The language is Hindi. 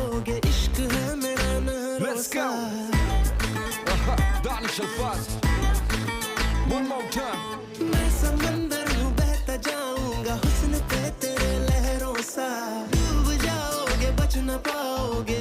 जाओगे, इश्क है मेरा नहरों सा। Danish Alfaz. One more time. मैं समंदर हूँ बहता जाऊंगा हुस्न पे तेरे लहरों सा। डूब जाओगे बच न पाओगे,